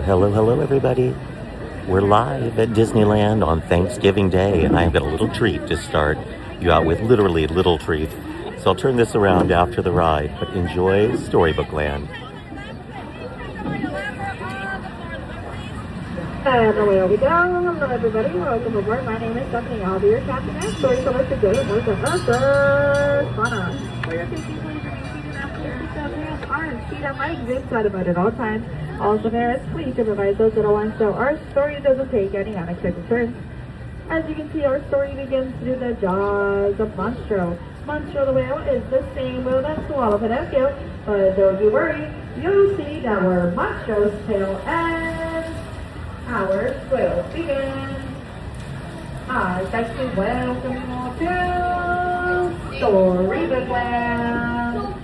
Hello, everybody. We're live at Disneyland on Thanksgiving Day, and I've got a little treat to start you out with, literally little treat. So I'll turn this around after the ride, but enjoy Storybook Land. And away we go. Hello everybody, welcome aboard. My name is Stephanie. I'll be your captain and storyteller today. We're the Arthur Fana. For your safety, please remain seated after your seatbelt hands, arms, feet on legs inside about at all times. Also, parents, please supervise those little ones so our story doesn't take any unexpected turns. As you can see, our story begins through the jaws of Monstro. Monstro the whale is the same whale that swallowed Pinocchio, but don't you worry, you'll see that where Monstro's tail ends, our whale begins. I'd like to welcome you all to Storybook Land.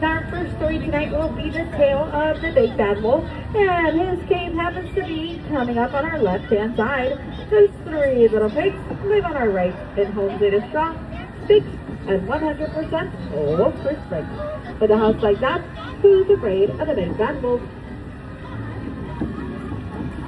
Our first story tonight will be the tale of the Big Bad Wolf, and his cave happens to be coming up on our left-hand side. His three little pigs live on our right in homes made of straw, sticks, and 100% old for spring. With a house like that, who's afraid of the Big Bad Wolf?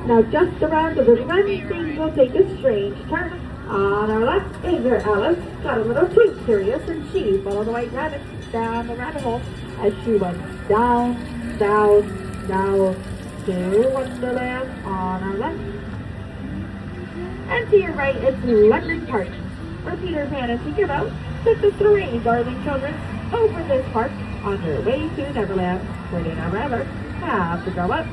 Now just around the little bend, things will take a strange turn. On our left is her Alice, got a little too curious, and she followed the white rabbit down the rabbit hole as she went down, down, down to Wonderland on our left. And to your right, it's Leopard Park, where Peter Pan and Tinkerbell took the three darling children over this park on their way to Neverland, where they never ever have to grow up.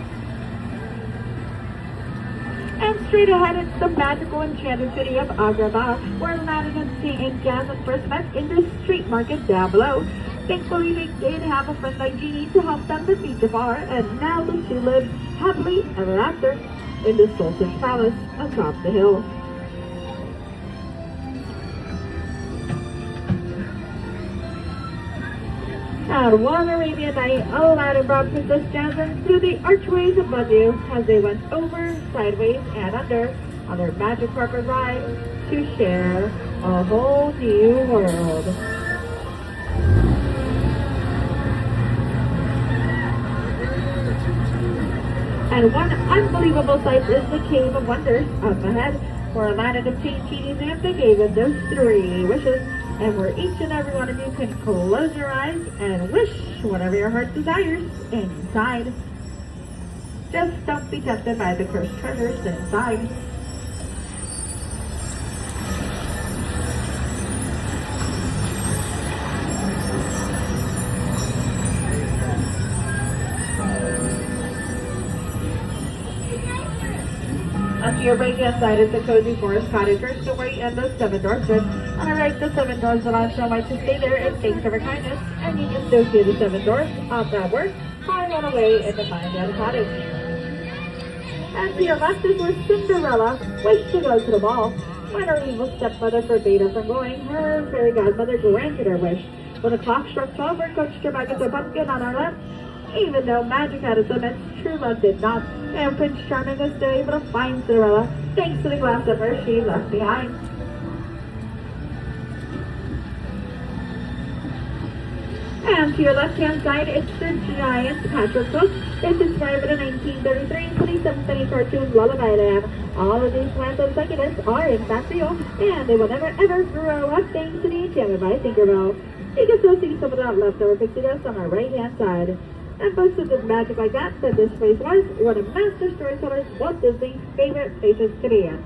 And straight ahead, it's the magical enchanted city of Agrabah, where Aladdin and Jasmine first met in the street market down below. Thankfully, they did have a friend like Genie to help them defeat Jafar, and now the two live happily ever after in the Sultan's palace atop the hill. And one Arabian night, Aladdin brought Princess Jasmine through the archways of Badu as they went over, sideways, and under on their magic carpet ride to share a whole new world. And one unbelievable sight is the Cave of Wonders up ahead, where Aladdin obtained Genie's lamp and gave him those three wishes, and where each and every one of you can close your eyes and wish whatever your heart desires inside. Just don't be tempted by the cursed treasures inside. On your right-hand side is the cozy forest cottage story and the seven dwarfs. On the right, the seven dwarfs allow Snow White to stay there and thanks for her kindness, and you can still see the seven dwarfs on that work, flying on away in the fine down cottage. And to your left is where Cinderella wished to go to the ball. When her evil stepmother forbade her from going, her fairy godmother granted her wish. When the clock struck 12, her coach turned back into a pumpkin on our left. Even though magic had its limits, true love did not, and Prince Charming was still able to find Cinderella thanks to the glass slipper she left behind. And to your left-hand side, it's the giant Patrick book. It's inspired by the 1933 27th century cartoon Lullaby Land. All of these plants and succulents are in fact real, and they will never ever grow up thanks to the enchantment by Tinkerbell. You can still see some of that leftover pixie dust on our right-hand side. And boasted of magic like that this place was one of Master Storyteller's Walt Disney's favorite places to be in.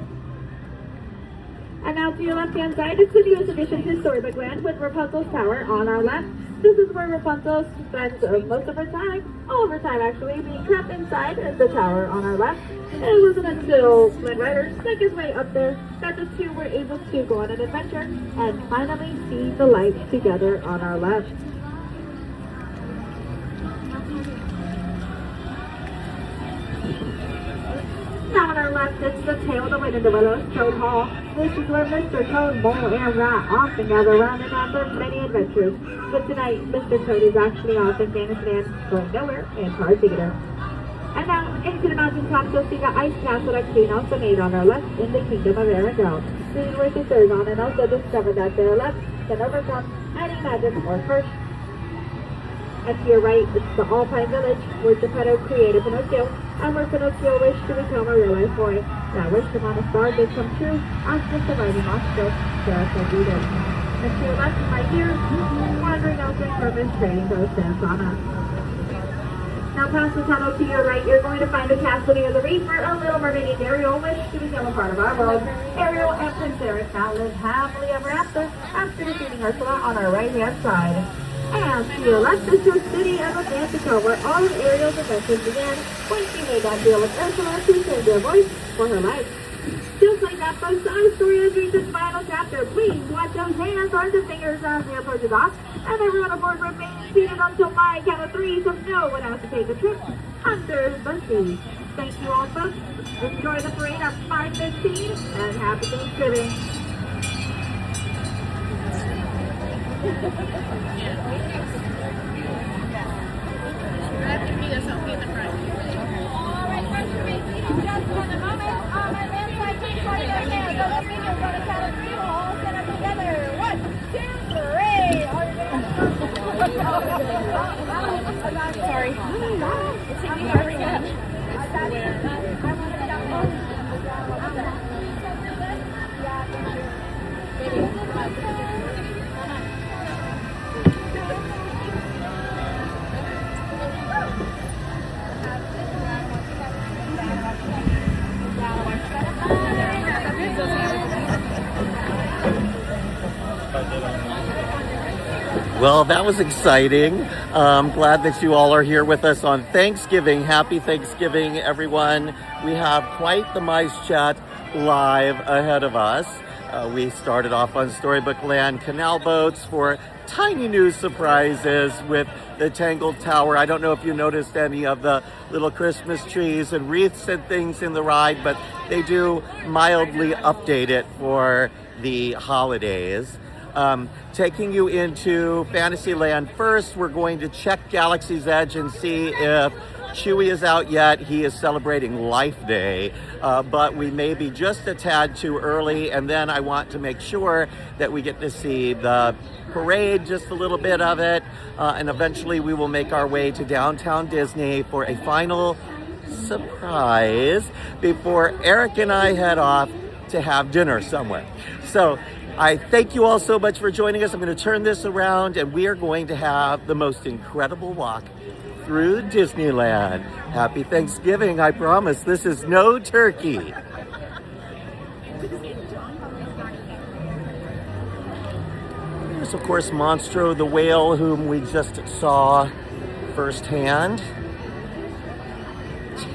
And now to your left-hand side, it's the newest addition to Storybook Land with Rapunzel's Tower on our left. This is where Rapunzel spends most of her time, all of her time actually, being trapped inside the tower on our left. And it wasn't until Flynn Rider snuck his way up there that the two were able to go on an adventure and finally see the light together on our left. Now on our left, it's the tail of the wind in the Willows Toad Hall. This is where Mr. Toad, Mole, and Rat often gather around and have their many adventures. But tonight, Mr. Toad is actually off in Fantasyland, going nowhere and hard to get her. And now, into the mountains come to see the ice castle that Queen also made on our left in the Kingdom of Arendelle. These were sisters on and also discovered that their left can overcome any magic or curse. And to your right, it's the Alpine Village, where Geppetto created Pinocchio, and where Pinocchio wished to become a real-life boy. That wish upon a star did come true, as the surviving monster, Sarah did. And to your left, right here, wandering out in purpose trading those stands on us. Now past the tunnel to your right, you're going to find the castle near the reef where a little mermaid named Ariel wished to become a part of our world. Ariel and Prince Eric now live happily ever after defeating Ursula on our right-hand side. And to your left is your city of Atlantica, where all of Ariel's adventures began when she made that deal with Ursula to save their voice for her life. Just like that, folks, our story has reached its final chapter. Please watch those hands on the fingers as we approach the dock, and everyone aboard remain seated until my count of 3, so no one has to take a trip under the sea. Thank you all, folks. Enjoy the parade at 5:15, and happy Thanksgiving. Sorry. Well, that was exciting. Glad that you all are here with us on Thanksgiving. Happy Thanksgiving, everyone. We have quite the MiceChat live ahead of us. We started off on Storybook Land canal boats for tiny new surprises with the Tangled Tower. I don't know if you noticed any of the little Christmas trees and wreaths and things in the ride, but they do mildly update it for the holidays. Taking you into Fantasyland first, we're going to check Galaxy's Edge and see if Chewie is out yet. He is celebrating Life Day, but we may be just a tad too early, and then I want to make sure that we get to see the parade, just a little bit of it, and eventually we will make our way to downtown Disney for a final surprise before Eric and I head off to have dinner somewhere. So I thank you all so much for joining us. I'm going to turn this around and we are going to have the most incredible walk through Disneyland. Happy Thanksgiving, I promise. This is no turkey. There's of course Monstro the whale, whom we just saw firsthand.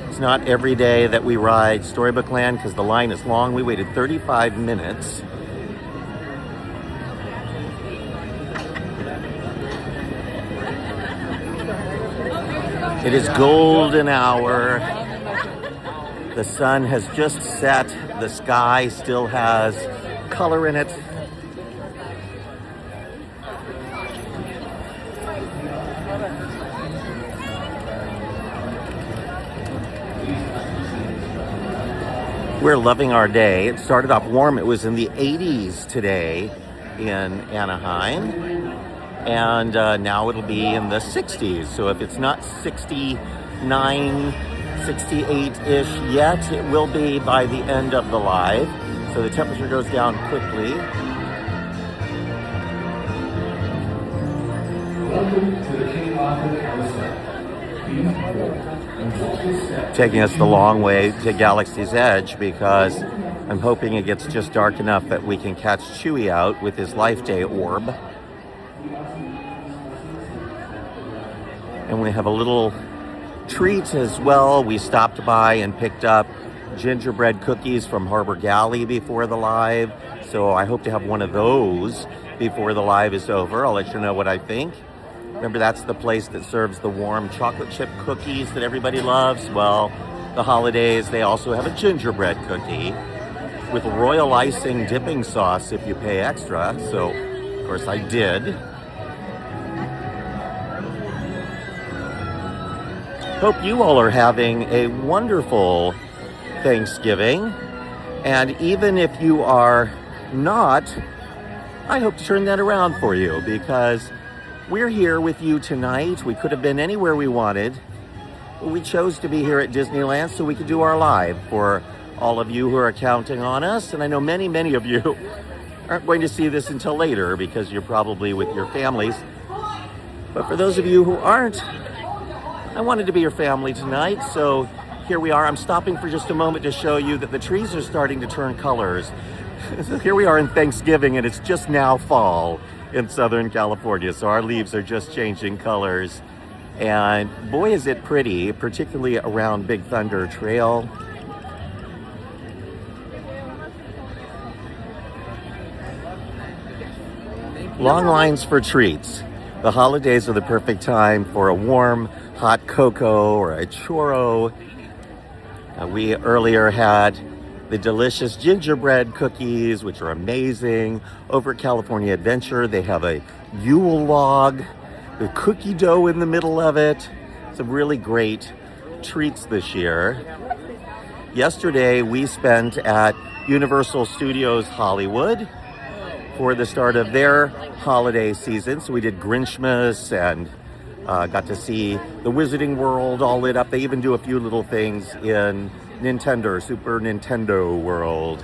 It's not every day that we ride Storybook Land because the line is long. We waited 35 minutes. It is golden hour. The sun has just set. The sky still has color in it. We're loving our day. It started off warm. It was in the 80s today in Anaheim. And now it'll be in the 60s. So if it's not 69, 68-ish yet, it will be by the end of the live. So the temperature goes down quickly. Welcome to the King Arthur Carousel. Taking us the long way to Galaxy's Edge because I'm hoping it gets just dark enough that we can catch Chewie out with his Life Day orb. And we have a little treat as well. We stopped by and picked up gingerbread cookies from Harbor Galley before the live. So I hope to have one of those before the live is over. I'll let you know what I think. Remember, that's the place that serves the warm chocolate chip cookies that everybody loves. Well, the holidays, they also have a gingerbread cookie with royal icing dipping sauce if you pay extra. So, of course, I did. Hope you all are having a wonderful Thanksgiving. And even if you are not, I hope to turn that around for you, because we're here with you tonight. We could have been anywhere we wanted. We chose to be here at Disneyland so we could do our live for all of you who are counting on us. And I know many, many of you aren't going to see this until later because you're probably with your families. But for those of you who aren't, I wanted to be your family tonight. So here we are. I'm stopping for just a moment to show you that the trees are starting to turn colors. So here we are in Thanksgiving, and it's just now fall in Southern California. So our leaves are just changing colors. And boy, is it pretty, particularly around Big Thunder Trail. Long lines for treats. The holidays are the perfect time for a warm, hot cocoa or a churro. We earlier had the delicious gingerbread cookies, which are amazing. Over at California Adventure, they have a Yule log, the cookie dough in the middle of it. Some really great treats this year. Yesterday, we spent at Universal Studios Hollywood for the start of their holiday season. So we did Grinchmas and got to see the Wizarding World all lit up. They even do a few little things in Super Nintendo World.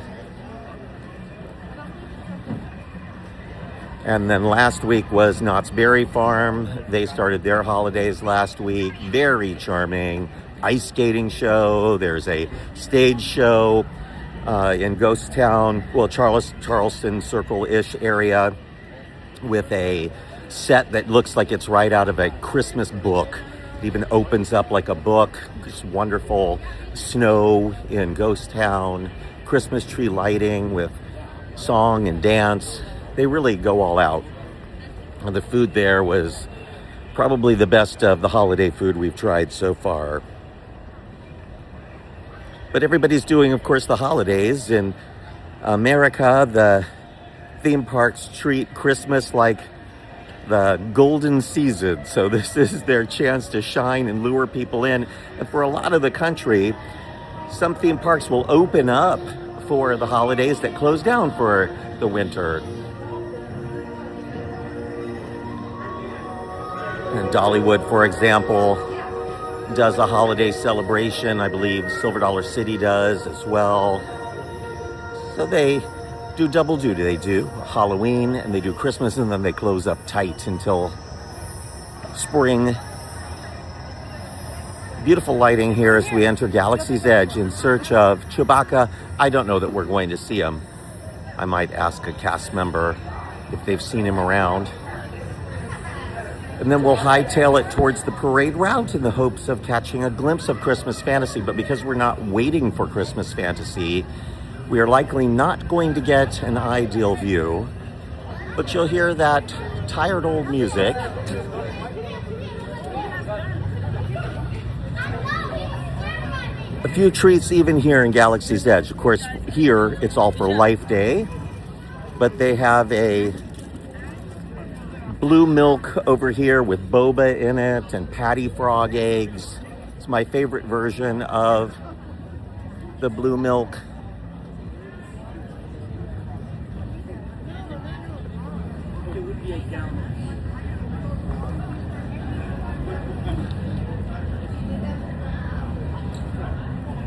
And then last week was Knott's Berry Farm. They started their holidays last week. Very charming ice skating show. There's a stage show in Ghost Town, well, Charleston Circle-ish area, with a set that looks like it's right out of a Christmas book. It even opens up like a book. Just wonderful snow in Ghost Town, Christmas tree lighting with song and dance. They really go all out. And the food there was probably the best of the holiday food we've tried so far. But everybody's doing, of course, the holidays. In America, the theme parks treat Christmas like the golden season. So this is their chance to shine and lure people in. And for a lot of the country, some theme parks will open up for the holidays that close down for the winter. And Dollywood, for example, does a holiday celebration. I believe Silver Dollar City does as well. So they do double duty. They do Halloween and they do Christmas, and then they close up tight until spring. Beautiful lighting here as we enter Galaxy's Edge in search of Chewbacca. I don't know that we're going to see him. I might ask a cast member if they've seen him around. And then we'll hightail it towards the parade route in the hopes of catching a glimpse of Christmas Fantasy. But because we're not waiting for Christmas Fantasy, we are likely not going to get an ideal view. But you'll hear that tired old music. A few treats even here in Galaxy's Edge. Of course, here it's all for Life Day. But they have a blue milk over here with boba in it and patty frog eggs. It's my favorite version of the blue milk.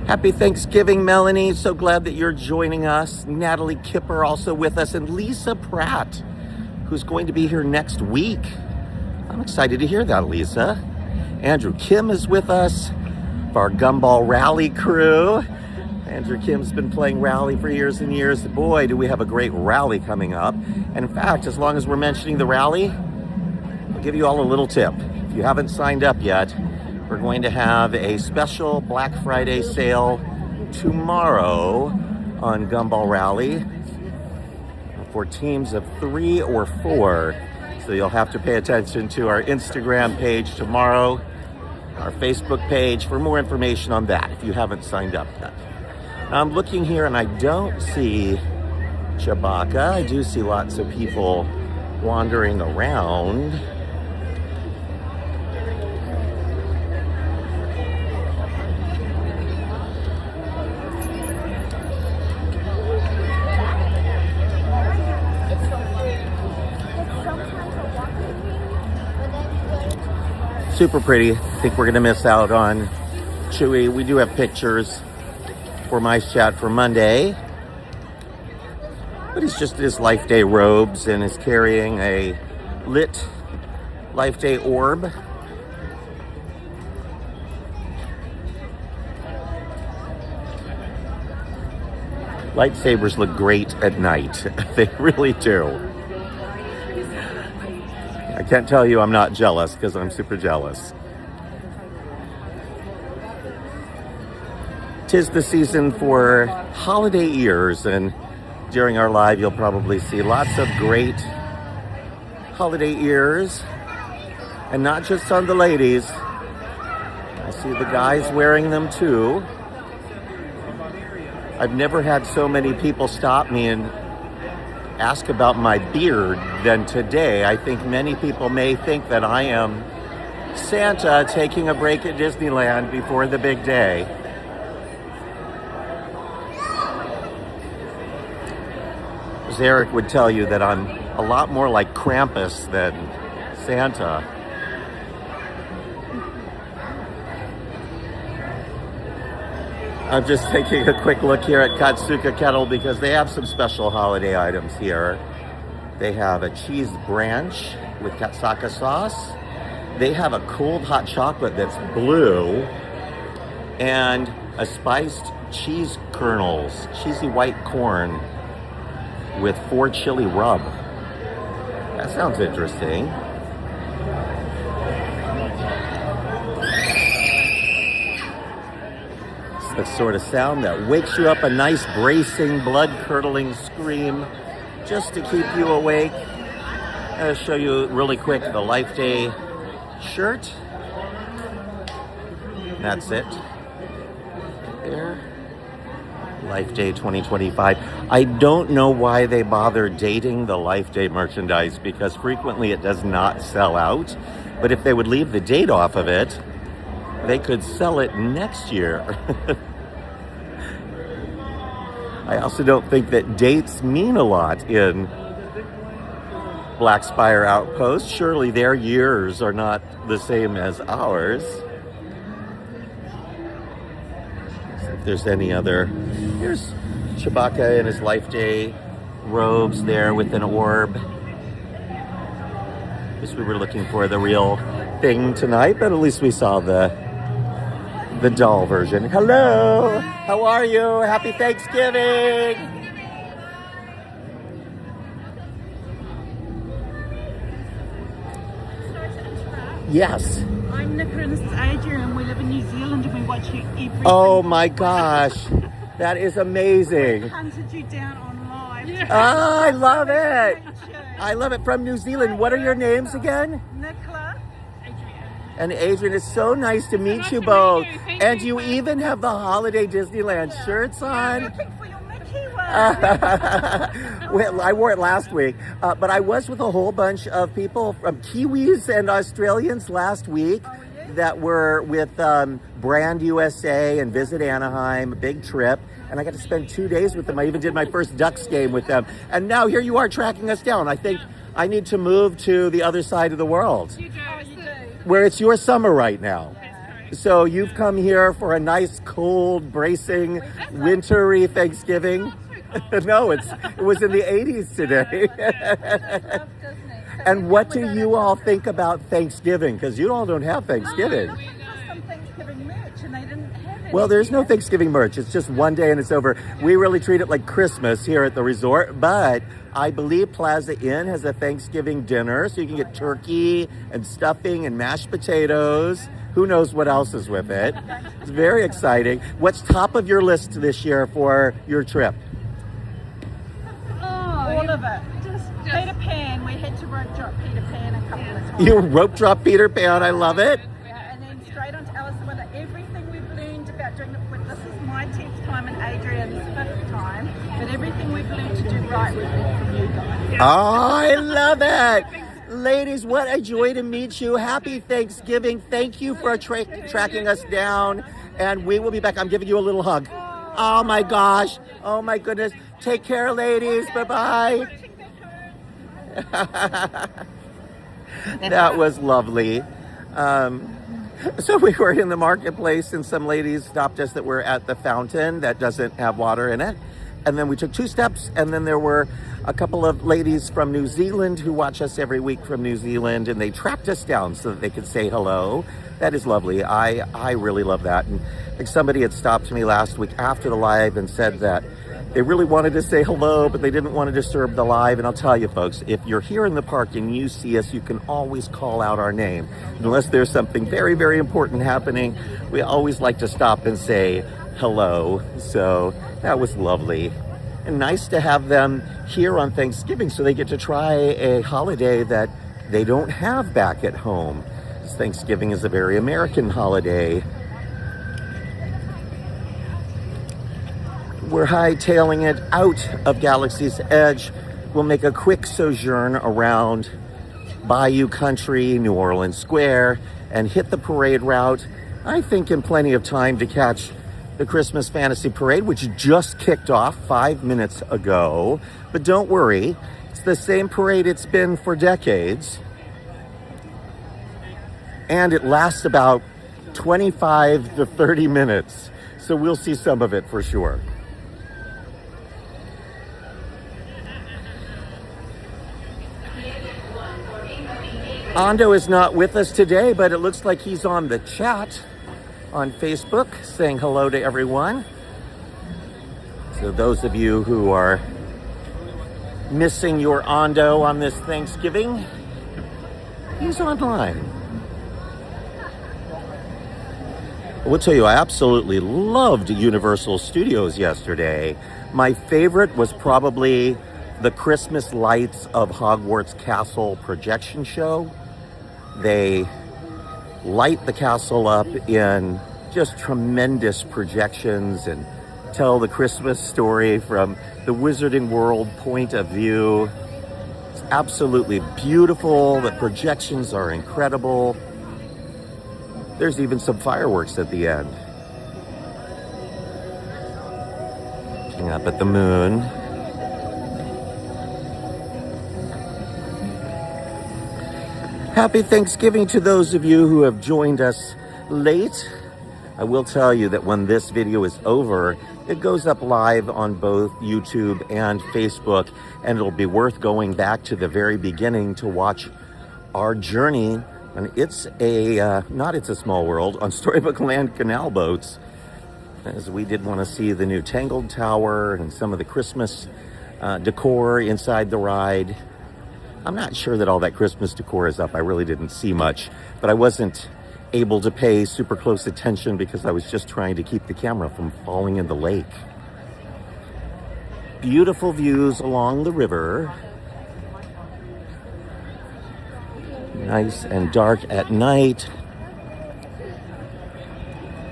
Happy Thanksgiving, Melanie. So glad that you're joining us. Natalie Kipper also with us, and Lisa Pratt, who's going to be here next week. I'm excited to hear that, Lisa. Andrew Kim is with us, our Gumball Rally crew. Andrew Kim's been playing Rally for years and years. Boy, do we have a great rally coming up. And in fact, as long as we're mentioning the rally, I'll give you all a little tip. If you haven't signed up yet, we're going to have a special Black Friday sale tomorrow on Gumball Rally for teams of 3 or 4. So you'll have to pay attention to our Instagram page tomorrow, our Facebook page for more information on that if you haven't signed up yet. I'm looking here and I don't see Chewbacca. I do see lots of people wandering around. Super pretty. I think we're gonna miss out on Chewy. We do have pictures for MiceChat for Monday. But he's just in his Life Day robes and is carrying a lit Life Day orb. Lightsabers look great at night. They really do. I can't tell you I'm not jealous because I'm super jealous. 'Tis the season for holiday ears, and during our live you'll probably see lots of great holiday ears, and not just on the ladies. I see the guys wearing them too. I've never had so many people stop me and ask about my beard than today. I think many people may think that I am Santa taking a break at Disneyland before the big day. As Eric would tell you that I'm a lot more like Krampus than Santa. I'm just taking a quick look here at Katsuka Kettle because they have some special holiday items here. They have a cheese branch with katsaka sauce. They have a cold hot chocolate that's blue, and a spiced cheese kernels, cheesy white corn with 4 chili rub. That sounds interesting. The sort of sound that wakes you up, a nice bracing, blood-curdling scream just to keep you awake. I'm going to show you really quick the Life Day shirt. That's it. There. Life Day 2025. I don't know why they bother dating the Life Day merchandise because frequently it does not sell out. But if they would leave the date off of it, they could sell it next year. I also don't think that dates mean a lot in Black Spire Outpost. Surely their years are not the same as ours. Let's see if there's any other. Here's Chewbacca in his Life Day robes there with an orb. Guess we were looking for the real thing tonight, but at least we saw the doll version. Hello, how are you? Happy Thanksgiving. Yes. I'm Nicola and this is Adrian. We live in New Zealand and we watch you every Oh my gosh, that is amazing. hunted you down on live. Oh, I love it. I love it. From New Zealand. What are your names again? Nicola. And Adrian, it's so nice to meet you both. And you even have the holiday Disneyland shirts on. Looking for your Mickey one. Well, I wore it last week, but I was with a whole bunch of people from Kiwis and Australians last week that were with Brand USA and Visit Anaheim, a big trip. And I got to spend 2 days with them. I even did my first Ducks game with them. And now here you are tracking us down. I think I need to move to the other side of the world. You do. Where it's your summer right now. So you've come here for a nice, cold, bracing, wintry Thanksgiving. No, it was in the 80s today. And what do you all think about Thanksgiving? Because you all don't have Thanksgiving. We got some Thanksgiving merch and they didn't have it. Well, there's no Thanksgiving merch. It's just one day and it's over. We really treat it like Christmas here at the resort, but I believe Plaza Inn has a Thanksgiving dinner, so you can get turkey and stuffing and mashed potatoes. Who knows what else is with it? It's very exciting. What's top of your list this year for your trip? All of it. Just Peter Pan. We had to rope drop Peter Pan a couple of times. You rope drop Peter Pan. I love it. Yeah, and then straight on to Alice in Wonderland. Everything we've learned about doing it with this is my 10th time and Adrian's 5th time. But everything we've learned to do right, we've learned from you guys. Oh, I love it. Ladies, what a joy to meet you. Happy Thanksgiving. Thank you for tracking us down. And we will be back. I'm giving you a little hug. Oh my gosh. Oh my goodness. Take care, ladies. Bye-bye. That was lovely. So we were in the marketplace and some ladies stopped us that were at the fountain that doesn't have water in it. And then we took 2 steps, and then there were a couple of ladies from New Zealand who watch us every week from New Zealand, and they tracked us down so that they could say hello. That is lovely. I really love that. And like somebody had stopped me last week after the live and said that they really wanted to say hello, but they didn't want to disturb the live. And I'll tell you folks, if you're here in the park and you see us, you can always call out our name. Unless there's something very, very important happening, we always like to stop and say hello. So that was lovely. And nice to have them here on Thanksgiving so they get to try a holiday that they don't have back at home. Thanksgiving is a very American holiday. We're hightailing it out of Galaxy's Edge. We'll make a quick sojourn around Bayou Country, New Orleans Square, and hit the parade route, I think in plenty of time to catch the Christmas Fantasy Parade, which just kicked off 5 minutes ago. But don't worry, it's the same parade it's been for decades. And it lasts about 25 to 30 minutes. So we'll see some of it for sure. Ando is not with us today, but it looks like he's on the chat on Facebook saying hello to everyone. So those of you who are missing your Ando on this Thanksgiving, he's online. I will tell you, I absolutely loved Universal Studios yesterday. My favorite was probably the Christmas lights of Hogwarts Castle projection show. They light the castle up in just tremendous projections and tell the Christmas story from the Wizarding World point of view. It's absolutely beautiful. The projections are incredible. There's even some fireworks at the end. Looking up at the moon. Happy Thanksgiving to those of you who have joined us late. I will tell you that when this video is over, it goes up live on both YouTube and Facebook, and it'll be worth going back to the very beginning to watch our journey. And it's a, not It's a Small World, on Storybook Land canal boats, as we did want to see the new Tangled Tower and some of the Christmas decor inside the ride. I'm not sure that all that Christmas decor is up. I really didn't see much, but I wasn't able to pay super close attention because I was just trying to keep the camera from falling in the lake. Beautiful views along the river. Nice and dark at night,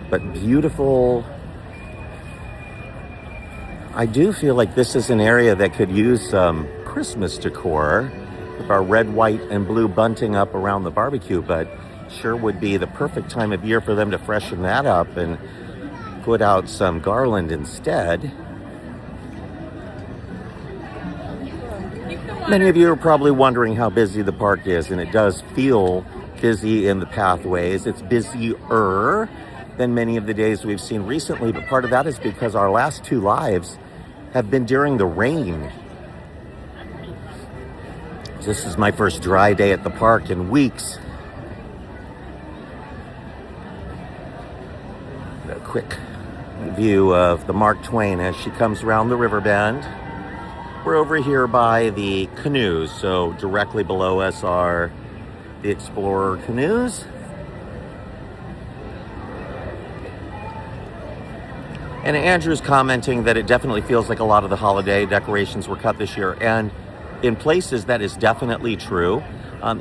but beautiful. I do feel like this is an area that could use some Christmas decor with our red, white, and blue bunting up around the barbecue, but sure would be the perfect time of year for them to freshen that up and put out some garland instead. Many of you are probably wondering how busy the park is, and it does feel busy in the pathways. It's busier than many of the days we've seen recently, but part of that is because our last 2 lives have been during the rain. This is my first dry day at the park in weeks. A quick view of the Mark Twain as she comes around the river bend. We're over here by the canoes, so directly below us are the Explorer canoes. And Andrew's commenting that it definitely feels like a lot of the holiday decorations were cut this year, and in places that is definitely true.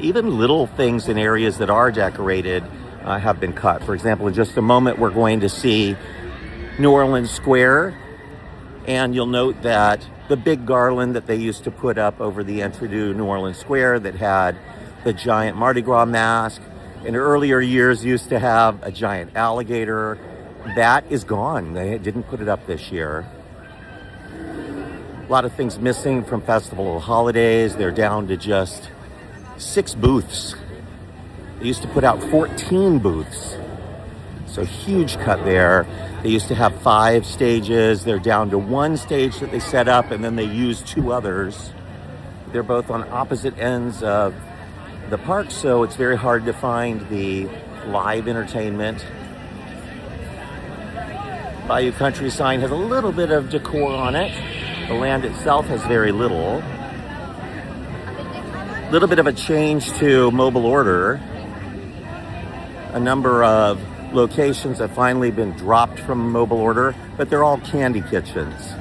Even little things in areas that are decorated have been cut. For example, in just a moment, we're going to see New Orleans Square, and you'll note that the big garland that they used to put up over the entry to New Orleans Square that had the giant Mardi Gras mask, in earlier years used to have a giant alligator. That is gone. They didn't put it up this year. A lot of things missing from Festival of Holidays. They're down to just 6 booths. They used to put out 14 booths. So huge cut there. They used to have 5 stages. They're down to 1 stage that they set up, and then they use 2 others. They're both on opposite ends of the park, so it's very hard to find the live entertainment. Bayou Country sign has a little bit of decor on it. The land itself has very little. Little bit of a change to mobile order. A number of locations have finally been dropped from mobile order, but they're all candy kitchens.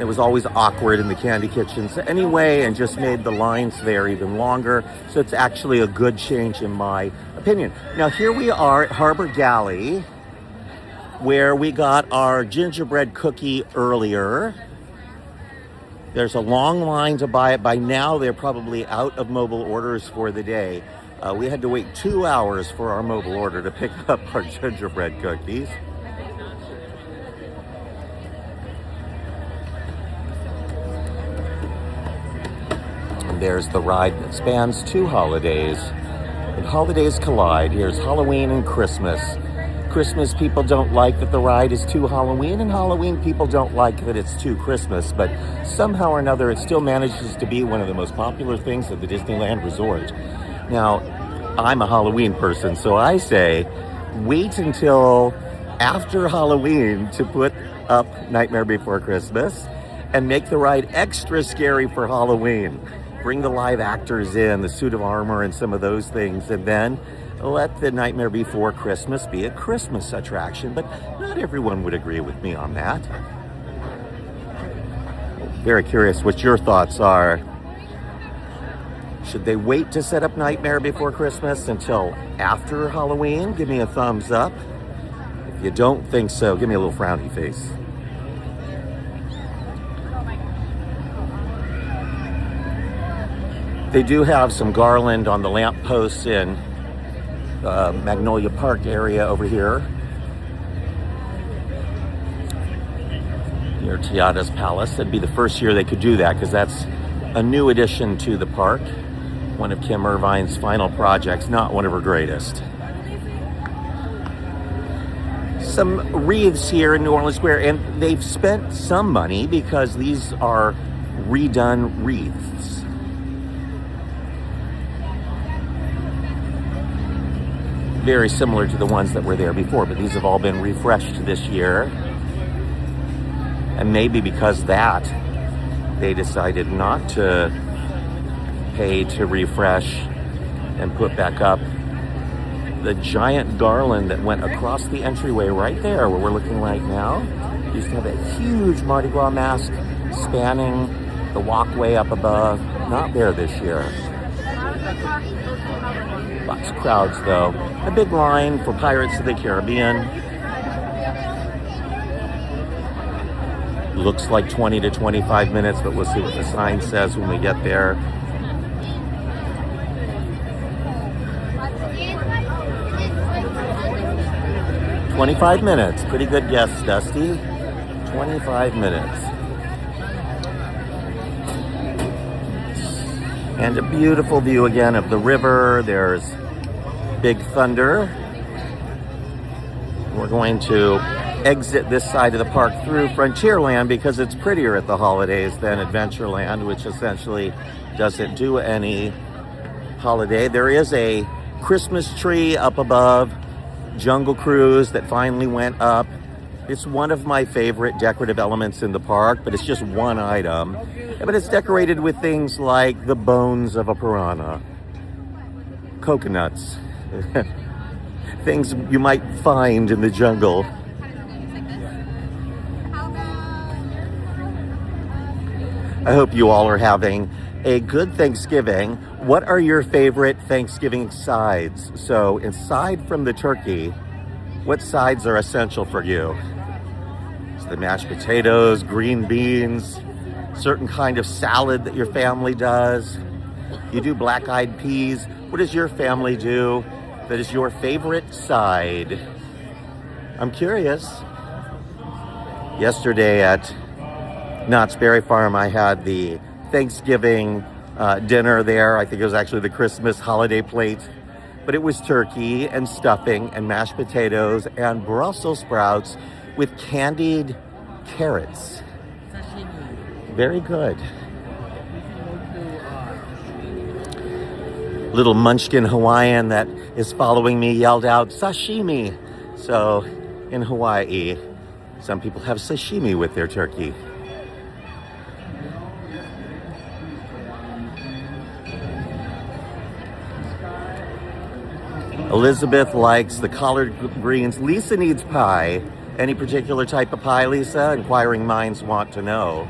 It was always awkward in the candy kitchens anyway, and just made the lines there even longer. So it's actually a good change in my opinion. Now here we are at Harbor Galley, where we got our gingerbread cookie earlier. There's a long line to buy it. By now, they're probably out of mobile orders for the day. We had to wait 2 hours for our mobile order to pick up our gingerbread cookies. And there's the ride that spans 2 holidays. And holidays collide. Here's Halloween and Christmas. Christmas people don't like that the ride is too Halloween, and Halloween people don't like that it's too Christmas, but somehow or another it still manages to be one of the most popular things at the Disneyland Resort. Now, I'm a Halloween person, so I say wait until after Halloween to put up Nightmare Before Christmas and make the ride extra scary for Halloween. Bring the live actors in, the suit of armor and some of those things, and then let the Nightmare Before Christmas be a Christmas attraction, but not everyone would agree with me on that. Very curious what your thoughts are. Should they wait to set up Nightmare Before Christmas until after Halloween? Give me a thumbs up. If you don't think so, give me a little frowny face. They do have some garland on the lampposts in Magnolia Park area over here near Tiada's Palace. That'd be the first year they could do that, because that's a new addition to the park. One of Kim Irvine's final projects, not one of her greatest. Some wreaths here in New Orleans Square, and they've spent some money because these are redone wreaths. Very similar to the ones that were there before, but these have all been refreshed this year. And maybe because that, they decided not to pay to refresh and put back up the giant garland that went across the entryway right there where we're looking right now. Used to have a huge Mardi Gras mask spanning the walkway up above. Not there this year. Lots of crowds though. A big line for Pirates of the Caribbean. Looks like 20 to 25 minutes, but we'll see what the sign says when we get there. "25 minutes. Pretty good guess, Dusty. 25 minutes. And a beautiful view again of the river. There's Big Thunder. We're going to exit this side of the park through Frontierland because it's prettier at the holidays than Adventureland, which essentially doesn't do any holiday. There is a Christmas tree up above Jungle Cruise that finally went up. It's one of my favorite decorative elements in the park, but it's just one item. But it's decorated with things like the bones of a piranha, coconuts, things you might find in the jungle. I hope you all are having a good Thanksgiving. What are your favorite Thanksgiving sides? So aside from the turkey, what sides are essential for you? So the mashed potatoes, green beans, certain kind of salad that your family does. You do black-eyed peas. What does your family do that is your favorite side? I'm curious. Yesterday at Knott's Berry Farm, I had the Thanksgiving dinner there. I think it was actually the Christmas holiday plate. but it was turkey and stuffing and mashed potatoes and Brussels sprouts with candied carrots. Very good. Little munchkin Hawaiian that is following me yelled out sashimi. So in Hawaii, some people have sashimi with their turkey. Elizabeth likes the collard greens. Lisa needs pie. Any particular type of pie, Lisa? Inquiring minds want to know.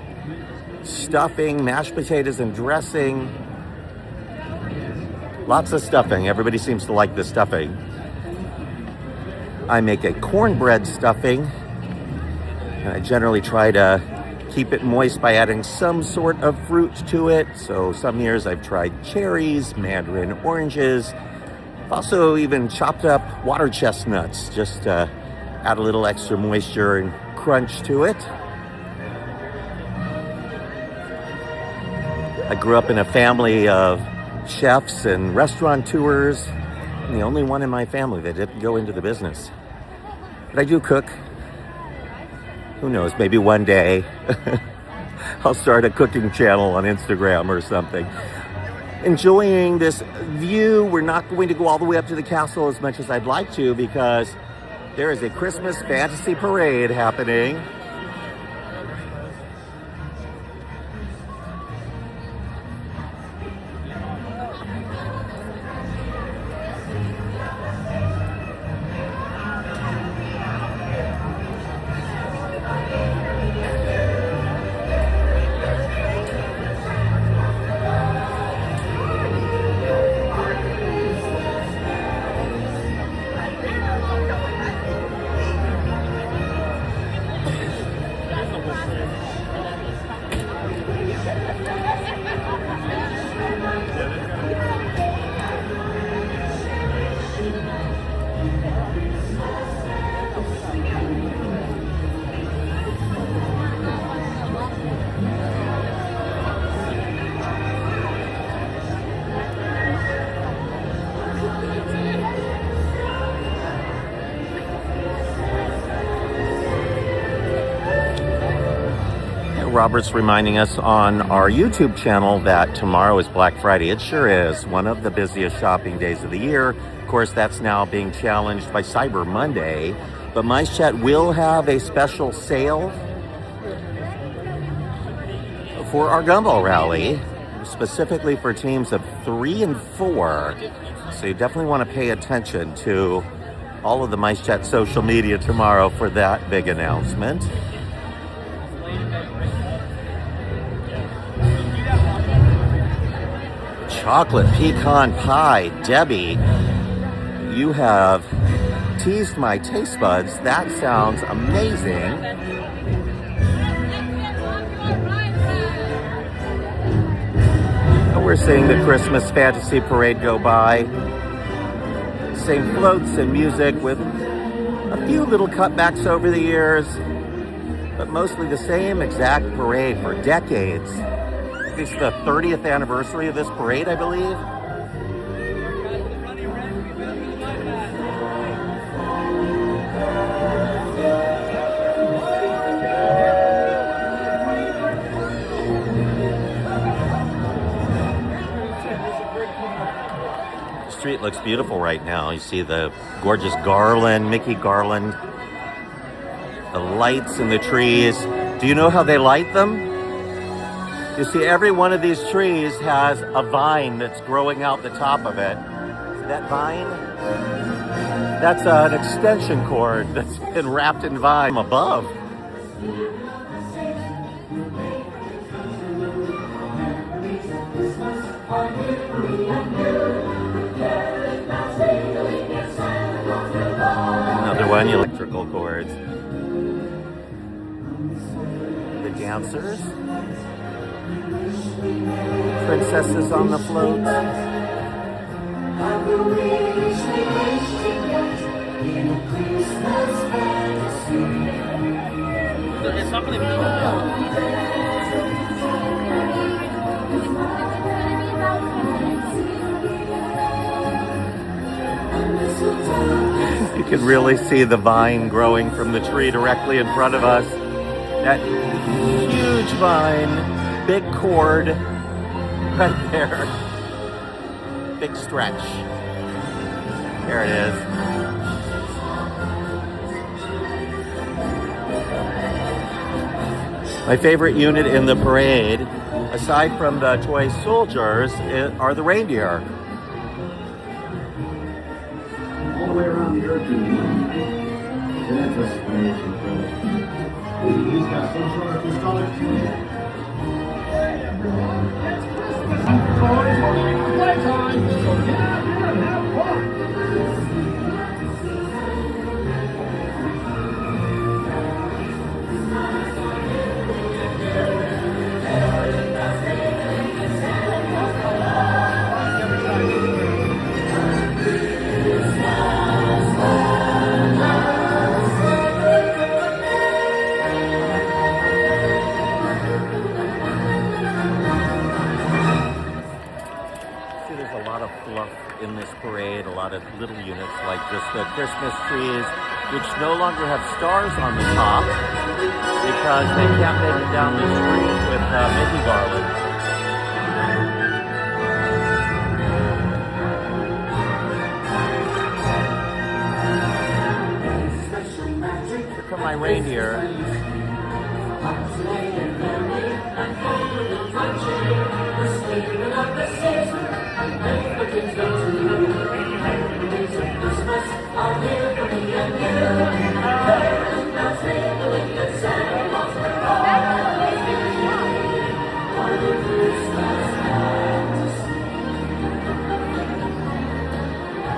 Stuffing, mashed potatoes and dressing. Lots of stuffing. Everybody seems to like the stuffing. I make a cornbread stuffing. And I generally try to keep it moist by adding some sort of fruit to it. So some years I've tried cherries, mandarin oranges. I've also even chopped up water chestnuts just to add a little extra moisture and crunch to it. I grew up in a family of chefs and restaurateurs. I'm the only one in my family that didn't go into the business. But I do cook. Who knows, maybe one day I'll start a cooking channel on Instagram or something. Enjoying this view. We're not going to go all the way up to the castle as much as I'd like to because there is a Christmas fantasy parade happening. Robert's reminding us on our YouTube channel that tomorrow is Black Friday. It sure is one of the busiest shopping days of the year. Of course, that's now being challenged by Cyber Monday. But MiceChat will have a special sale for our gumball rally, specifically for teams of 3 and 4. So you definitely want to pay attention to all of the MiceChat social media tomorrow for that big announcement. Chocolate pecan pie. Debbie, you have teased my taste buds. That sounds amazing. We're seeing the Christmas fantasy parade go by. Same floats and music with a few little cutbacks over the years, but mostly the same exact parade for decades. This is the 30th anniversary of this parade, I believe. The street looks beautiful right now. You see the gorgeous garland, Mickey garland, the lights in the trees. Do you know how they light them? You see, every one of these trees has a vine that's growing out the top of it. See that vine? That's an extension cord that's been wrapped in vine from above. Another one, electrical cords. The dancers. Princesses on the float. You can really see the vine growing from the tree directly in front of us. That huge vine, big cord, right there. Big stretch. There it is. My favorite unit in the parade, aside from the toy soldiers, are the reindeer. All the way around the earth. And that's what's incredible. He's got some sort of historic fusion. Hey everyone, it's Christmas. Toys are playtime, so get out here and have fun. In this parade, a lot of little units like just the Christmas trees, which no longer have stars on the top because they can't make it down the street with Mickey garland. Here come my reindeer.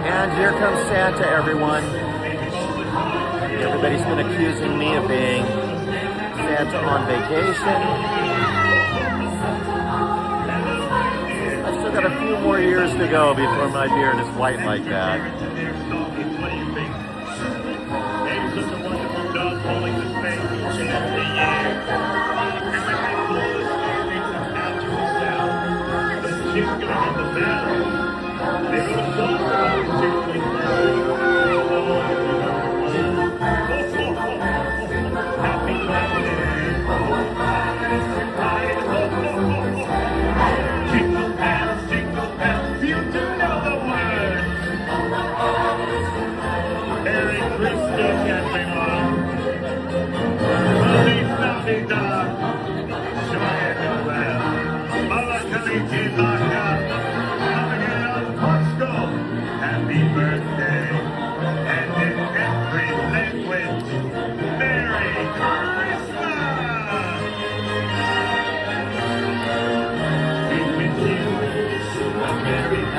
And here comes Santa, everyone. Everybody's been accusing me of being Santa on vacation. I've still got a few more years to go before my beard is white like that.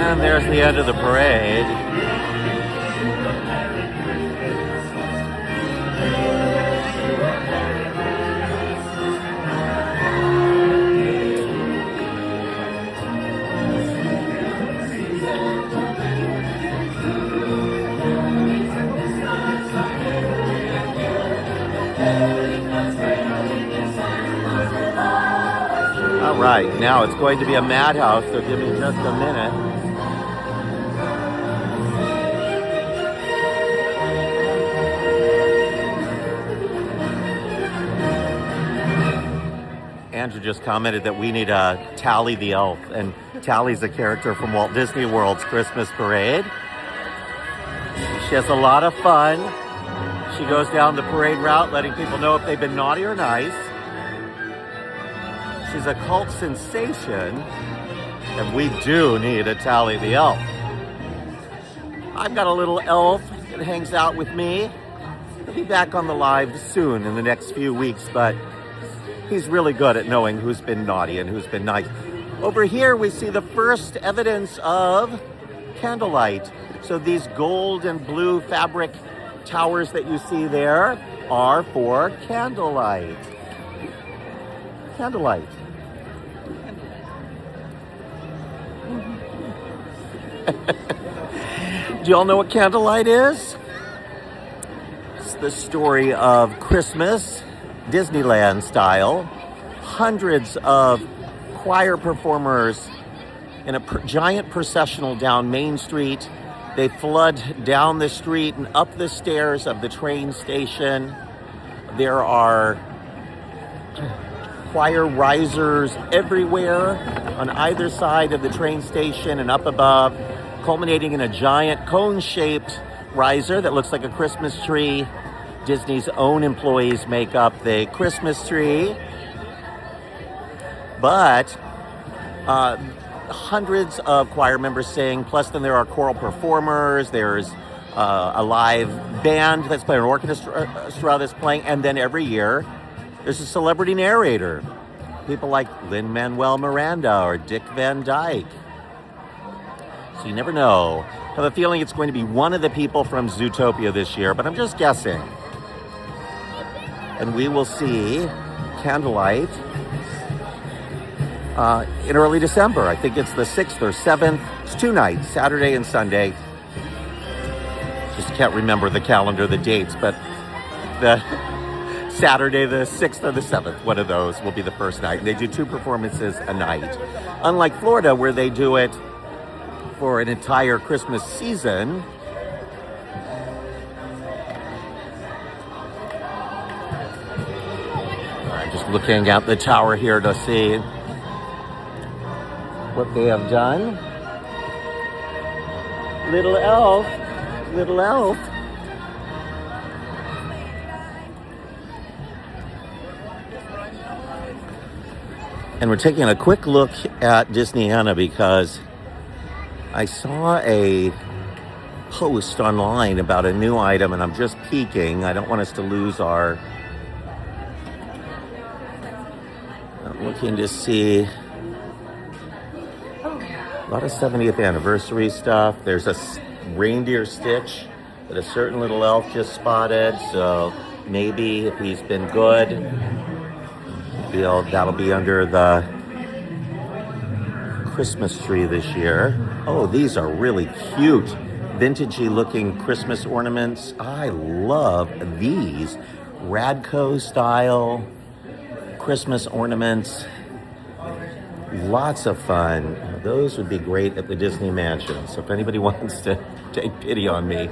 And there's the end of the parade. All right, now it's going to be a madhouse, so give me just a minute. Andrew just commented that we need to Tally the elf, and Tally's a character from Walt Disney World's Christmas parade. She has a lot of fun. She goes down the parade route letting people know if they've been naughty or nice. She's a cult sensation, and we do need a Tally the elf. I've got a little elf that hangs out with me. He'll be back on the live soon in the next few weeks, but he's really good at knowing who's been naughty and who's been nice. Over here, we see the first evidence of candlelight. So these gold and blue fabric towers that you see there are for candlelight. Candlelight. Do you all know what candlelight is? It's the story of Christmas, Disneyland style. Hundreds of choir performers in a giant processional down Main Street They flood down the street and up the stairs of the train station. There are choir risers everywhere on either side of the train station and up above, culminating in a giant cone-shaped riser that looks like a Christmas tree. Disney's own employees make up the Christmas tree. But hundreds of choir members sing, plus then there are choral performers, there's a live band that's playing, an orchestra that's playing, and then every year there's a celebrity narrator. People like Lin-Manuel Miranda or Dick Van Dyke. So you never know. I have a feeling it's going to be one of the people from Zootopia this year, but I'm just guessing. And we will see Candlelight in early December. I think it's the 6th or 7th. It's 2 nights, Saturday and Sunday. Just can't remember the calendar, the dates, but the Saturday, the 6th or the 7th, one of those will be the first night. And they do 2 performances a night. Unlike Florida, where they do it for an entire Christmas season. I'm just looking at the tower here to see what they have done. Little elf, little elf. And we're taking a quick look at Disneyana because I saw a post online about a new item and I'm just peeking. I don't want us to lose our... I'm looking to see a lot of 70th anniversary stuff. There's a reindeer stitch that a certain little elf just spotted. So maybe if he's been good, that'll be under the Christmas tree this year. Oh, these are really cute, vintagey looking Christmas ornaments. I love these Radco style Christmas ornaments. Lots of fun. Those would be great at the Disney Mansion. So if anybody wants to take pity on me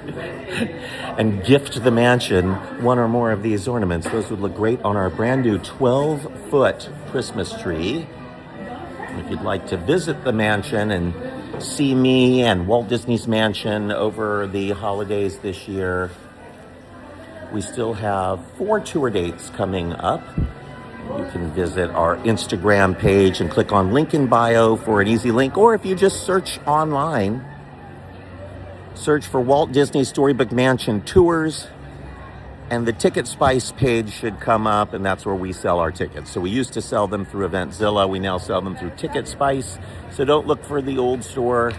and gift the mansion one or more of these ornaments, those would look great on our brand new 12-foot Christmas tree. If you'd like to visit the mansion and see me and Walt Disney's Mansion over the holidays this year, we still have 4 tour dates coming up. You can visit our Instagram page and click on link in bio for an easy link. Or if you just search online, search for Walt Disney Storybook Mansion Tours, and the Ticket Spice page should come up, and that's where we sell our tickets. So we used to sell them through Eventzilla. We now sell them through Ticket Spice. So don't look for the old store.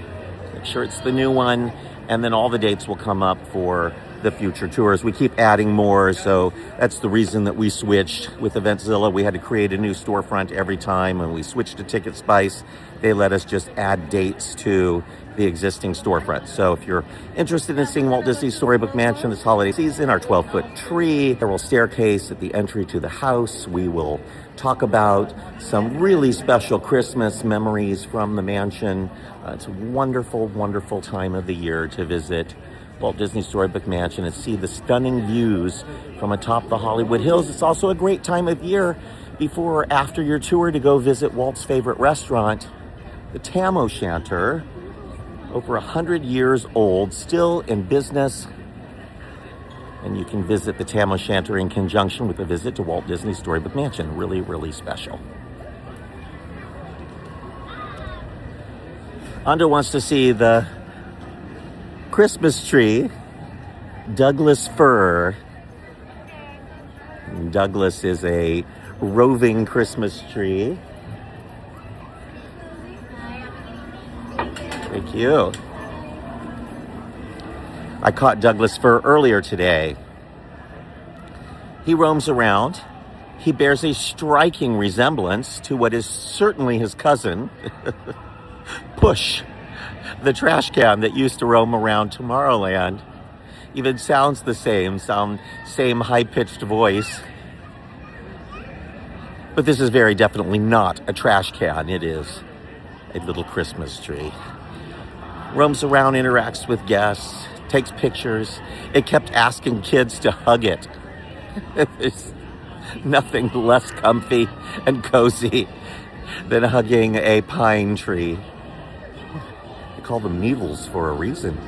Make sure it's the new one. And then all the dates will come up for the future tours. We keep adding more, so that's the reason that we switched with Eventzilla. We had to create a new storefront every time. When we switched to Ticket Spice, they let us just add dates to the existing storefront. So if you're interested in seeing Walt Disney Storybook Mansion this holiday season, our 12-foot tree, there will staircase at the entry to the house. We will talk about some really special Christmas memories from the mansion. It's a wonderful, wonderful time of the year to visit Walt Disney Storybook Mansion and see the stunning views from atop the Hollywood Hills. It's also a great time of year before or after your tour to go visit Walt's favorite restaurant, the Tam O'Shanter, over 100 years old, still in business. And you can visit the Tam O'Shanter in conjunction with a visit to Walt Disney Storybook Mansion. Really, really special. Ando wants to see the Christmas tree, Douglas fir. Douglas is a roving Christmas tree. Thank you. I caught Douglas fir earlier today. He roams around. He bears a striking resemblance to what is certainly his cousin, Push, the trash can that used to roam around Tomorrowland. Even sounds the same, same high-pitched voice. But this is very definitely not a trash can. It is a little Christmas tree. roams around, interacts with guests, takes pictures. It kept asking kids to hug it. There's nothing less comfy and cozy than hugging a pine tree. They call them needles for a reason.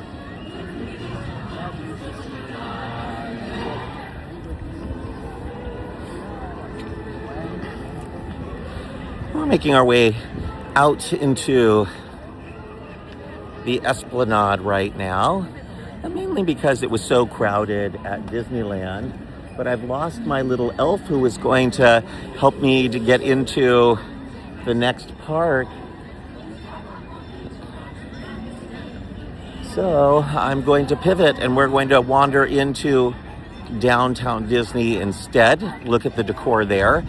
We're making our way out into the Esplanade right now, and mainly because it was so crowded at Disneyland. But I've lost my little elf who was going to help me to get into the next park. So I'm going to pivot and we're going to wander into downtown Disney instead. Look at the decor there.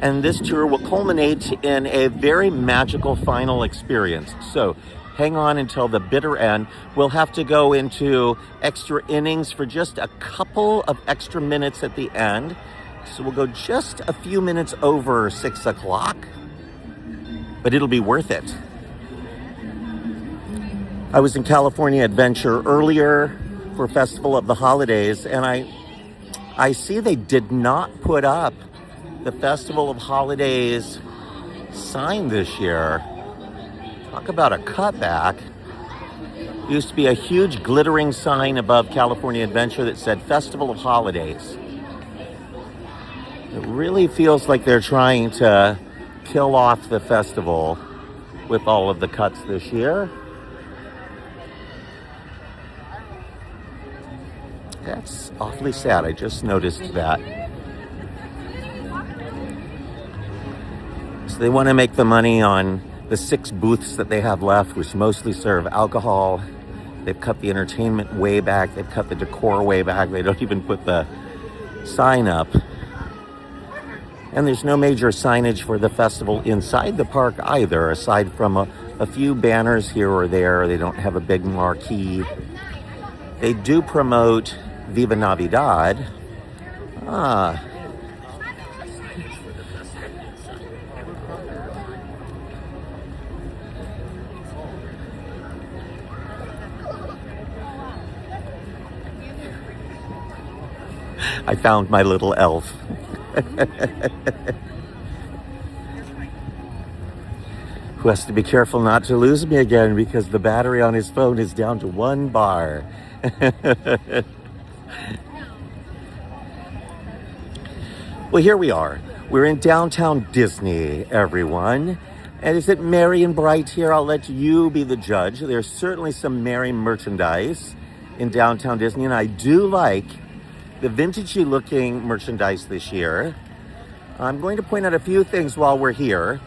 And this tour will culminate in a very magical final experience. So hang on until the bitter end. We'll have to go into extra innings for just a couple of extra minutes at the end. So we'll go just a few minutes over 6 o'clock, but it'll be worth it. I was in California Adventure earlier for Festival of the Holidays, and I see they did not put up the Festival of Holidays sign this year. Talk about a cutback. Used to be a huge glittering sign above California Adventure that said Festival of Holidays. It really feels like they're trying to kill off the festival with all of the cuts this year. That's awfully sad. I just noticed that. So they want to make the money on the 6 booths that they have left, which mostly serve alcohol. They've cut the entertainment way back. They've cut the decor way back. They don't even put the sign up. And there's no major signage for the festival inside the park either, aside from a few banners here or there. They don't have a big marquee. They do promote Viva Navidad. I found my little elf. Who has to be careful not to lose me again because the battery on his phone is down to 1 bar. Well, here we are. We're in downtown Disney, everyone. And is it merry and bright here? I'll let you be the judge. There's certainly some merry merchandise in downtown Disney, and I do like the vintagey looking merchandise this year. I'm going to point out a few things while we're here.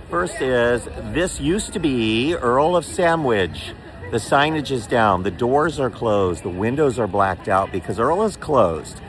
First is, this used to be Earl of Sandwich. The signage is down, the doors are closed, the windows are blacked out because Earl is closed.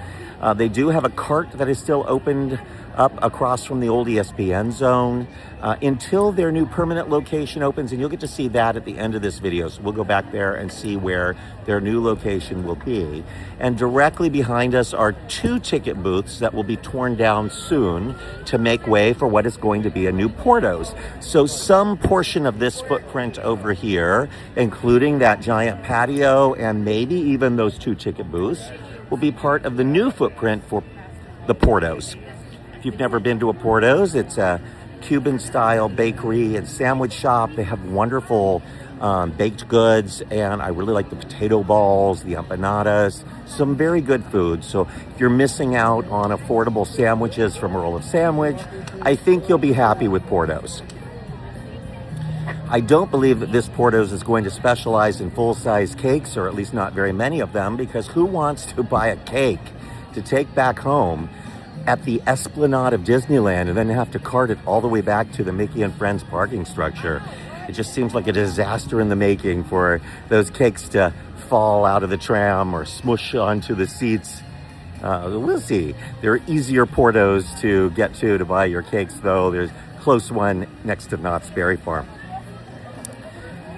They do have a cart that is still opened up across from the old ESPN zone until their new permanent location opens, and you'll get to see that at the end of this video. So we'll go back there and see where their new location will be. And directly behind us are 2 ticket booths that will be torn down soon to make way for what is going to be a new Portos. So some portion of this footprint over here, including that giant patio and maybe even those 2 ticket booths, will be part of the new footprint for the Portos. If you've never been to a Portos, it's a Cuban-style bakery and sandwich shop. They have wonderful baked goods, and I really like the potato balls, the empanadas, some very good food. So if you're missing out on affordable sandwiches from Earl of Sandwich, I think you'll be happy with Portos. I don't believe that this Portos is going to specialize in full-size cakes, or at least not very many of them, because who wants to buy a cake to take back home at the Esplanade of Disneyland and then have to cart it all the way back to the Mickey and Friends parking structure? It just seems like a disaster in the making for those cakes to fall out of the tram or smush onto the seats. We'll see. There are easier Portos to get to buy your cakes, though. There's a close one next to Knott's Berry Farm.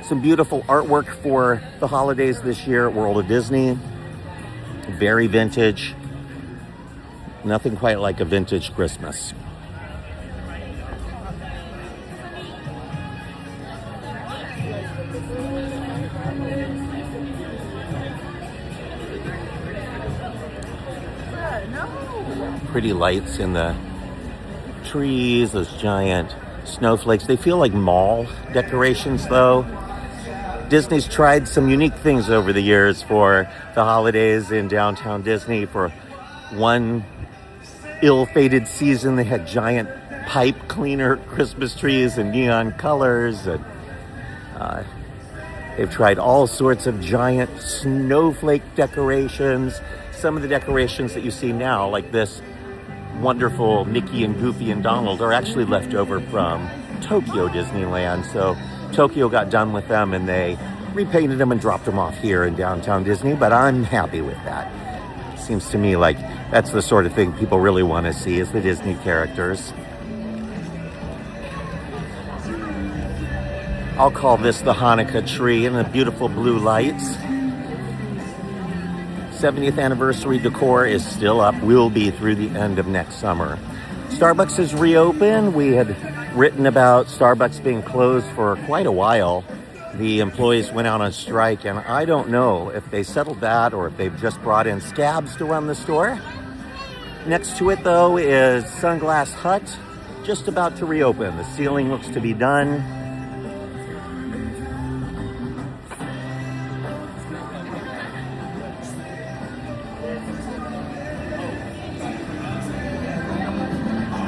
Some beautiful artwork for the holidays this year at World of Disney. Very vintage. Nothing quite like a vintage Christmas. Pretty lights in the trees, those giant snowflakes. They feel like mall decorations though. Disney's tried some unique things over the years for the holidays in downtown Disney. For one ill-fated season, they had giant pipe cleaner Christmas trees in neon colors. And they've tried all sorts of giant snowflake decorations. Some of the decorations that you see now, like this wonderful Mickey and Goofy and Donald, are actually left over from Tokyo Disneyland. So Tokyo got done with them and they repainted them and dropped them off here in downtown Disney, but I'm happy with that. Seems to me like that's the sort of thing people really want to see, is the Disney characters. I'll call this the Hanukkah tree and the beautiful blue lights. 70th anniversary decor is still up, will be through the end of next summer. Starbucks has reopened. We had written about Starbucks being closed for quite a while. The employees went out on strike, and I don't know if they settled that or if they've just brought in scabs to run the store. Next to it, though, is Sunglass Hut, just about to reopen. The ceiling looks to be done.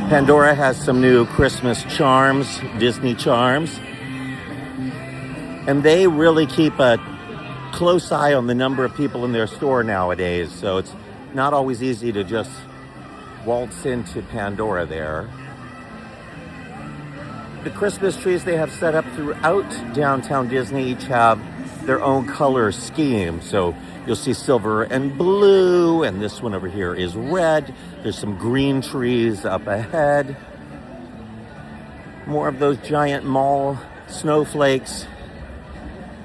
Pandora has some new Christmas charms, Disney charms. And they really keep a close eye on the number of people in their store nowadays. So it's not always easy to just waltz into Pandora there. The Christmas trees they have set up throughout downtown Disney each have their own color scheme. So you'll see silver and blue, and this one over here is red. There's some green trees up ahead. More of those giant mall snowflakes.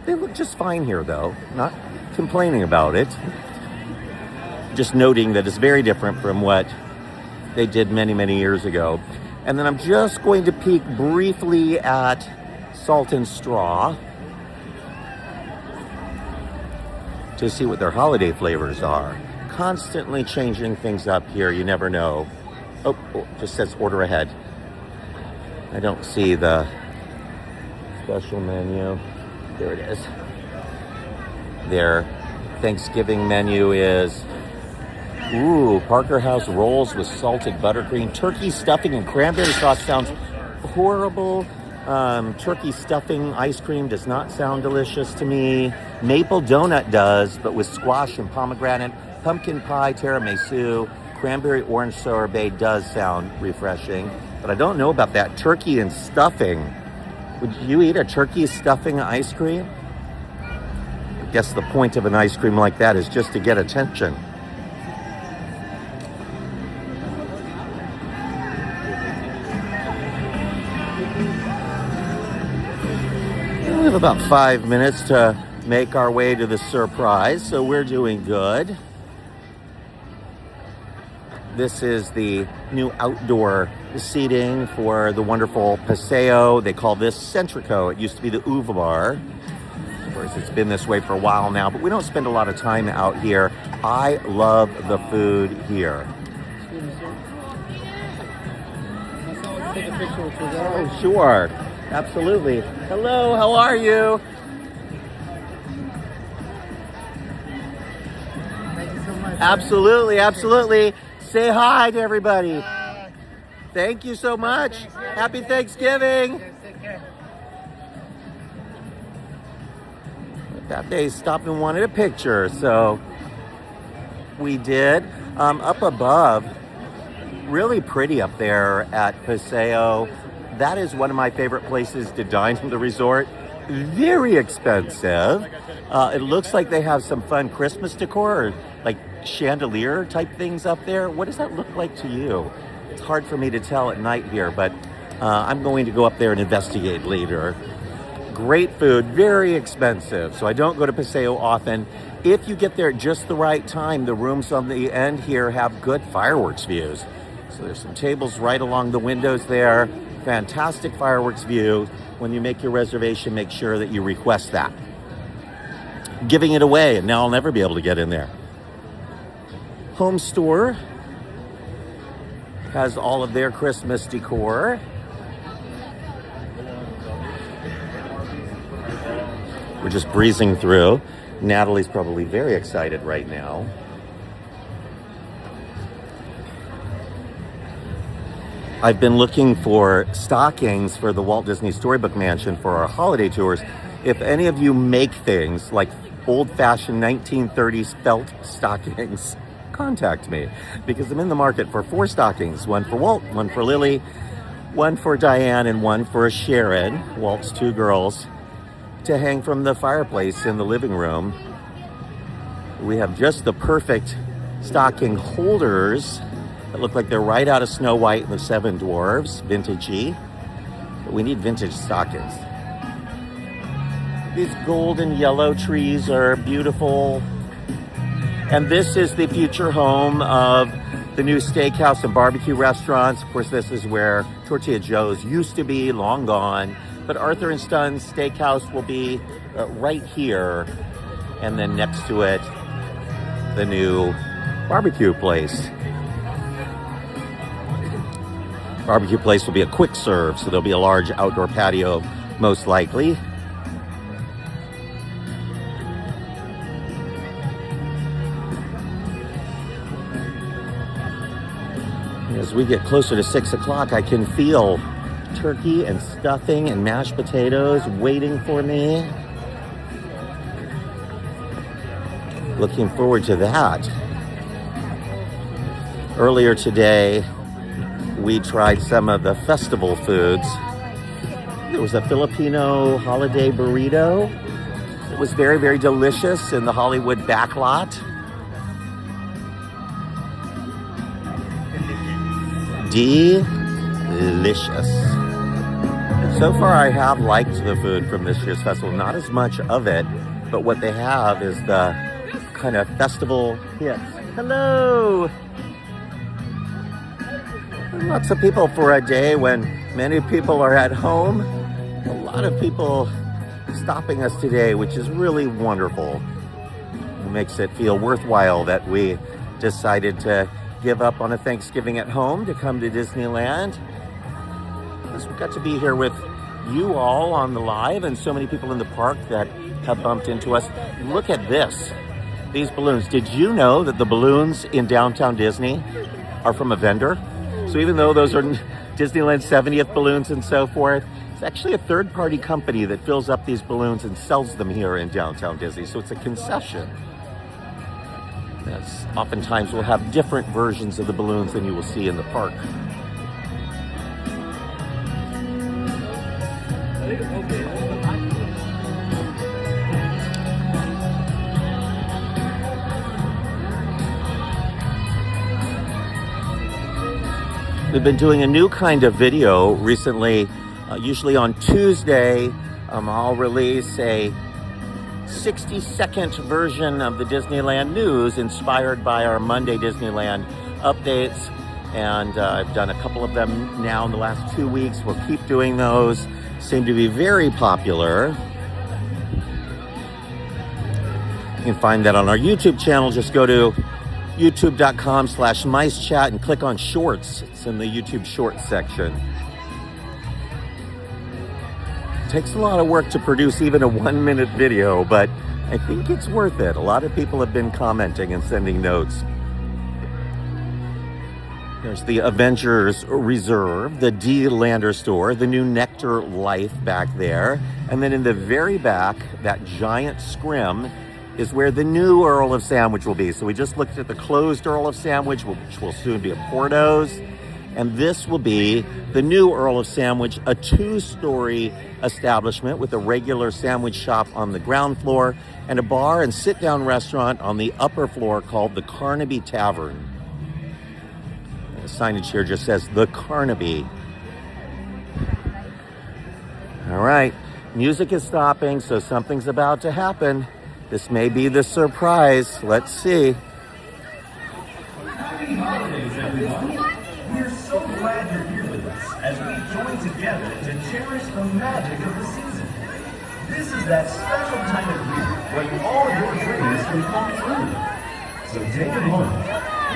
They look just fine here though, not complaining about it. Just noting that it's very different from what they did many, many years ago. And then I'm just going to peek briefly at Salt and Straw to see what their holiday flavors are. Constantly changing things up here, you never know. Oh, just says order ahead. I don't see the special menu. There it is. Their Thanksgiving menu is, Parker House rolls with salted buttercream. Turkey stuffing and cranberry sauce sounds horrible. Turkey stuffing ice cream does not sound delicious to me. Maple donut does, but with squash and pomegranate. Pumpkin pie, tiramisu, cranberry orange sorbet does sound refreshing. But I don't know about that turkey and stuffing. Would you eat a turkey stuffing ice cream? I guess the point of an ice cream like that is just to get attention. We have about 5 minutes to make our way to the surprise, so we're doing good. This is the new outdoor seating for the wonderful Paseo. They call this Centrico. It used to be the Uva Bar. Of course, it's been this way for a while now, but we don't spend a lot of time out here. I love the food here. Take a picture with you guys. Oh, sure. Absolutely. Hello, how are you? Thank you so much. Absolutely, absolutely. Say hi to everybody. Thank you so much. Happy Thanksgiving. Take care. That day stopped and wanted a picture, so we did. Up above, really pretty up there at Paseo. That is one of my favorite places to dine in the resort. Very expensive. It looks like they have some fun Christmas decor, or like chandelier type things up there. What does that look like to you? It's hard for me to tell at night here, but I'm going to go up there and investigate later. Great food, very expensive. So I don't go to Paseo often. If you get there at just the right time, the rooms on the end here have good fireworks views. So there's some tables right along the windows there. Fantastic fireworks view. When you make your reservation, make sure that you request that. Giving it away, and now I'll never be able to get in there. Home store. has all of their Christmas decor. We're just breezing through. Natalie's probably very excited right now. I've been looking for stockings for the Walt Disney Storybook Mansion for our holiday tours. If any of you make things like old-fashioned 1930s felt stockings, contact me, because I'm in the market for 4 stockings. One for Walt, one for Lily, one for Diane, and one for Sharon, Walt's 2 girls, to hang from the fireplace in the living room. We have just the perfect stocking holders that look like they're right out of Snow White and the 7 Dwarfs, vintagey. But we need vintage stockings. These golden yellow trees are beautiful. And this is the future home of the new steakhouse and barbecue restaurants. Of course, this is where Tortilla Joe's used to be, long gone. But Arthur and Ston's Steakhouse will be right here. And then next to it, the new barbecue place. Barbecue place will be a quick serve, so there'll be a large outdoor patio, most likely. As we get closer to 6 o'clock, I can feel turkey and stuffing and mashed potatoes waiting for me. Looking forward to that. Earlier today, we tried some of the festival foods. There was a Filipino holiday burrito. It was very, very delicious in the Hollywood backlot. Delicious. So far, I have liked the food from this year's festival. Not as much of it, but what they have is the kind of festival hits. Hello! Lots of people for a day when many people are at home. A lot of people stopping us today, which is really wonderful. It makes it feel worthwhile that we decided to give up on a Thanksgiving at home to come to Disneyland. We got to be here with you all on the live and so many people in the park that have bumped into us. Look at this. These balloons. Did you know that the balloons in downtown Disney are from a vendor? So even though those are Disneyland 70th balloons and so forth, it's actually a third-party company that fills up these balloons and sells them here in downtown Disney. So it's a concession. Yes, oftentimes we'll have different versions of the balloons than you will see in the park. We've been doing a new kind of video recently. Usually on Tuesday, I'll release a 60-second version of the Disneyland news inspired by our Monday Disneyland updates. And I've done a couple of them now in the last 2 weeks. We'll keep doing those. Seem to be very popular. You can find that on our YouTube channel. Just go to youtube.com/MiceChat and click on Shorts. It's in the YouTube Shorts section. It takes a lot of work to produce even a 1-minute video, but I think it's worth it. A lot of people have been commenting and sending notes. There's the Avengers Reserve, the D-Lander store, the new Nectar Life back there. And then in the very back, that giant scrim is where the new Earl of Sandwich will be. So we just looked at the closed Earl of Sandwich, which will soon be a Porto's. And this will be the new Earl of Sandwich, a 2-story establishment with a regular sandwich shop on the ground floor and a bar and sit-down restaurant on the upper floor called the Carnaby Tavern. The signage here just says the Carnaby. All right, music is stopping, so something's about to happen. This may be the surprise. Let's see. Happy holidays, everyone. We're so glad you're here with us as we join together to cherish the magic of the season. This is that special time of year when all your dreams can come true. So take a moment,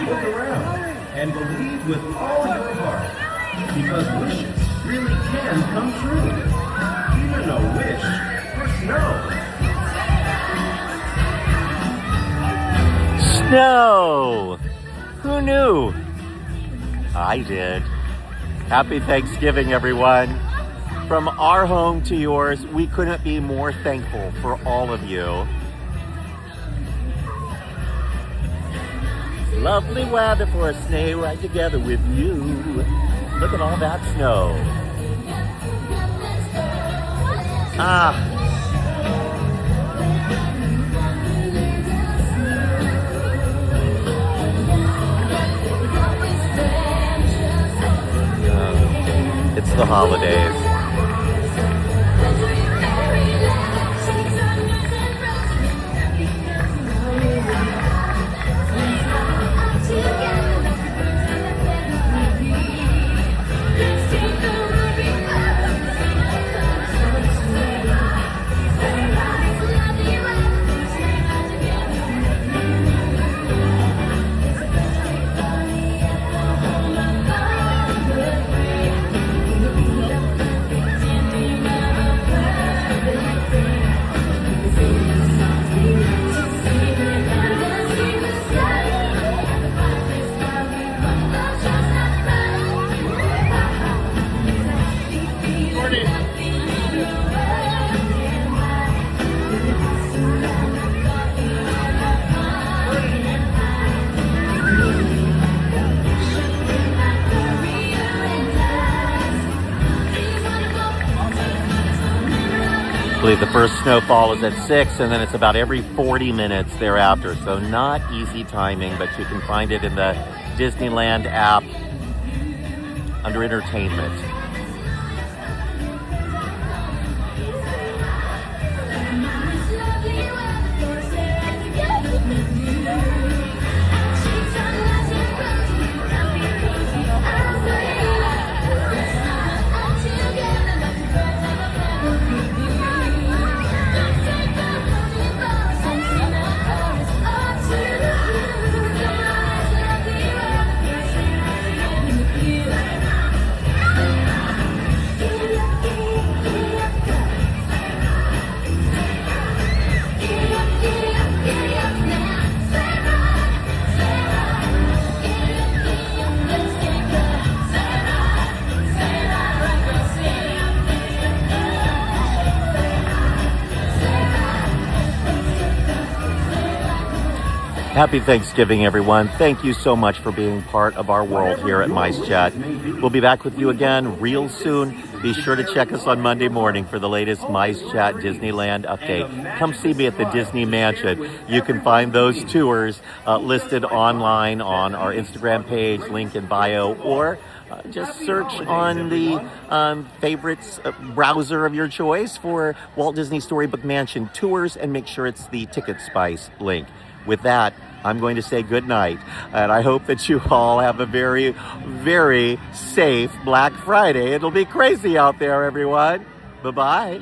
look around, and believe with all your heart, because wishes really can come true. Even a wish for snow. Snow! Who knew? I did. Happy Thanksgiving, everyone. From our home to yours, we couldn't be more thankful for all of you. Lovely weather for a sleigh ride together with you. Look at all that snow. It's the holidays. I believe the first snowfall is at 6, and then it's about every 40 minutes thereafter. So not easy timing, but you can find it in the Disneyland app under entertainment. Happy Thanksgiving, everyone. Thank you so much for being part of our world here at MiceChat. We'll be back with you again real soon. Be sure to check us on Monday morning for the latest MiceChat Disneyland update. Come see me at the Disney Mansion. You can find those tours listed online on our Instagram page, link in bio, or just search on the favorites browser of your choice for Walt Disney Storybook Mansion tours, and make sure it's the Ticket Spice link. With that, I'm going to say good night, and I hope that you all have a very, very safe Black Friday. It'll be crazy out there, everyone. Bye-bye.